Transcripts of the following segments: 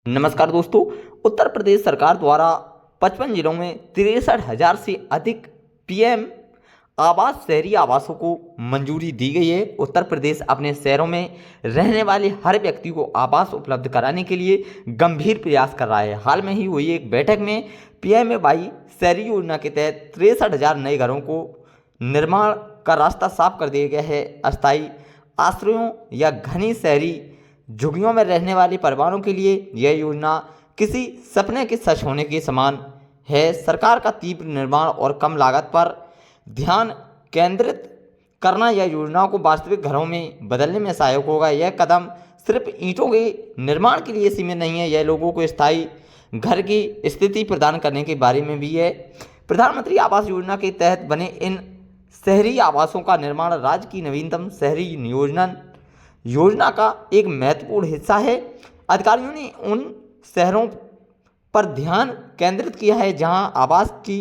नमस्कार दोस्तों। उत्तर प्रदेश सरकार द्वारा 55 जिलों में 63,000 से अधिक पीएम आवास शहरी आवासों को मंजूरी दी गई है। उत्तर प्रदेश अपने शहरों में रहने वाले हर व्यक्ति को आवास उपलब्ध कराने के लिए गंभीर प्रयास कर रहा है। हाल में ही हुई एक बैठक में पीएमएवाई शहरी योजना के तहत 63,000 नए घरों को निर्माण का रास्ता साफ कर दिया गया है। अस्थायी आश्रयों या घनी शहरी झुग्गियों में रहने वाले परिवारों के लिए यह योजना किसी सपने के सच होने के समान है। सरकार का तीव्र निर्माण और कम लागत पर ध्यान केंद्रित करना यह योजनाओं को वास्तविक घरों में बदलने में सहायक होगा। यह कदम सिर्फ ईंटों के निर्माण के लिए सीमित नहीं है, यह लोगों को स्थायी घर की स्थिति प्रदान करने के बारे में भी है। प्रधानमंत्री आवास योजना के तहत बने इन शहरी आवासों का निर्माण राज्य की नवीनतम शहरी नियोजन योजना का एक महत्वपूर्ण हिस्सा है। अधिकारियों ने उन शहरों पर ध्यान केंद्रित किया है जहां आवास की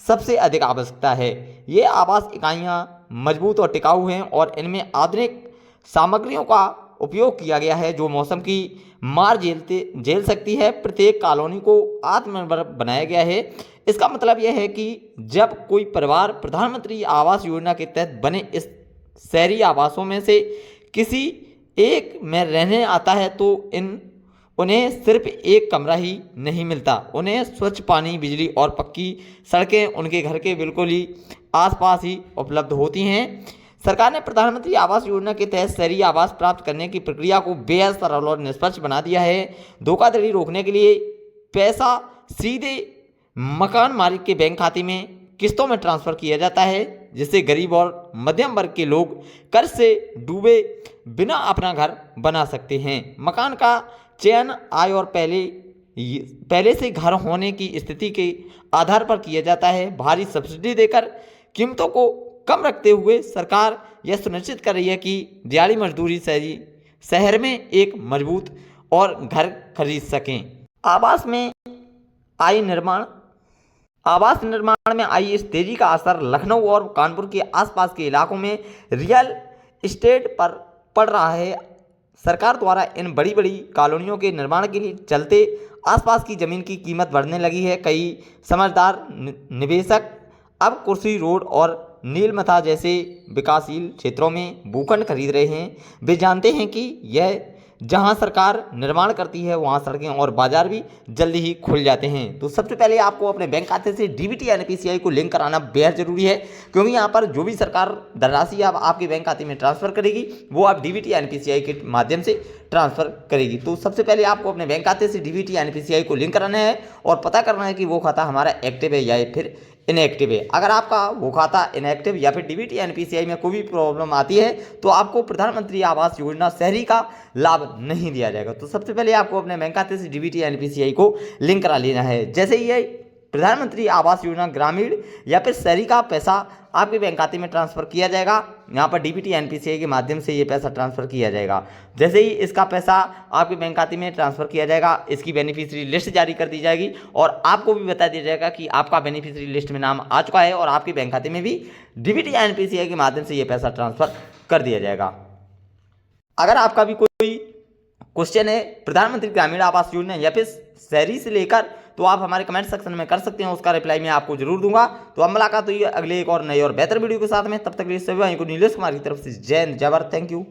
सबसे अधिक आवश्यकता है। ये आवास इकाइयां मजबूत और टिकाऊ हैं और इनमें आधुनिक सामग्रियों का उपयोग किया गया है जो मौसम की मार झेल सकती है। प्रत्येक कॉलोनी को आत्मनिर्भर बनाया गया है। इसका मतलब यह है कि जब कोई परिवार प्रधानमंत्री आवास योजना के तहत बने इस शहरी आवासों में से किसी एक में रहने आता है तो उन्हें सिर्फ एक कमरा ही नहीं मिलता, उन्हें स्वच्छ पानी, बिजली और पक्की सड़कें उनके घर के बिल्कुल ही आसपास ही उपलब्ध होती हैं। सरकार ने प्रधानमंत्री आवास योजना के तहत शहरी आवास प्राप्त करने की प्रक्रिया को बेहद सरल और निष्पक्ष बना दिया है। धोखाधड़ी रोकने के लिए पैसा सीधे मकान मालिक के बैंक खाते में किस्तों में ट्रांसफ़र किया जाता है, जिससे गरीब और मध्यम वर्ग के लोग कर्ज से डूबे बिना अपना घर बना सकते हैं। मकान का चयन आय और पहले से घर होने की स्थिति के आधार पर किया जाता है। भारी सब्सिडी देकर कीमतों को कम रखते हुए सरकार यह सुनिश्चित कर रही है कि दिहाड़ी मजदूरी शहर में एक मजबूत और घर खरीद सकें। आवास निर्माण में आई इस तेजी का असर लखनऊ और कानपुर के आसपास के इलाकों में रियल एस्टेट पर पड़ रहा है। सरकार द्वारा इन बड़ी बड़ी कॉलोनियों के निर्माण के लिए चलते आसपास की ज़मीन की कीमत बढ़ने लगी है। कई समझदार निवेशक अब कुर्सी रोड और नीलमथा जैसे विकासशील क्षेत्रों में भूखंड खरीद रहे हैं। वे जानते हैं कि यह जहां सरकार निर्माण करती है वहां सड़कें और बाजार भी जल्दी ही खुल जाते हैं। तो सबसे पहले आपको अपने बैंक खाते से डीबीटी एनपीसीआई को लिंक कराना बेहद जरूरी है, क्योंकि यहां पर जो भी सरकार धनराशि अब आपके बैंक खाते में ट्रांसफर करेगी वो आप डीबीटी एनपीसीआई के माध्यम से ट्रांसफर करेगी। तो सबसे पहले आपको अपने बैंक खाते से डीबीटी एनपीसीआई को लिंक कराना है और पता करना है कि वो खाता हमारा एक्टिव है या फिर इनएक्टिव है। अगर आपका वो खाता इनएक्टिव या फिर डीबीटी एनपीसीआई में कोई भी प्रॉब्लम आती है तो आपको प्रधानमंत्री आवास योजना शहरी का लाभ नहीं दिया जाएगा। तो सबसे पहले आपको अपने बैंक खाते से डीबीटी एनपीसीआई को लिंक करा लेना है। जैसे ही ये प्रधानमंत्री आवास योजना ग्रामीण या फिर शहरी का पैसा आपके बैंक खाते में ट्रांसफ़र किया जाएगा, यहाँ पर डीबीटी एनपीसीआई के माध्यम से ये पैसा ट्रांसफ़र किया जाएगा। जैसे ही इसका पैसा आपके बैंक खाते में ट्रांसफ़र किया जाएगा, इसकी बेनिफिशियरी लिस्ट जारी कर दी जाएगी और आपको भी बता दिया जाएगा कि आपका बेनिफिशियरी लिस्ट में नाम आ चुका है और आपके बैंक खाते में भी डीबीटी एनपीसीआई के माध्यम से ये पैसा ट्रांसफ़र कर दिया जाएगा। अगर आपका भी कोई क्वेश्चन है प्रधानमंत्री ग्रामीण आवास योजना या फिर शहरी से लेकर, तो आप हमारे कमेंट सेक्शन में कर सकते हैं, उसका रिप्लाई मैं आपको जरूर दूंगा। तो अब मुलाकात हुई अगले एक और नए और बेहतर वीडियो के साथ में, तब तक के लिए सभी भाइयों को नीलेश कुमार की तरफ से जय हिंद, जय भारत, थैंक यू।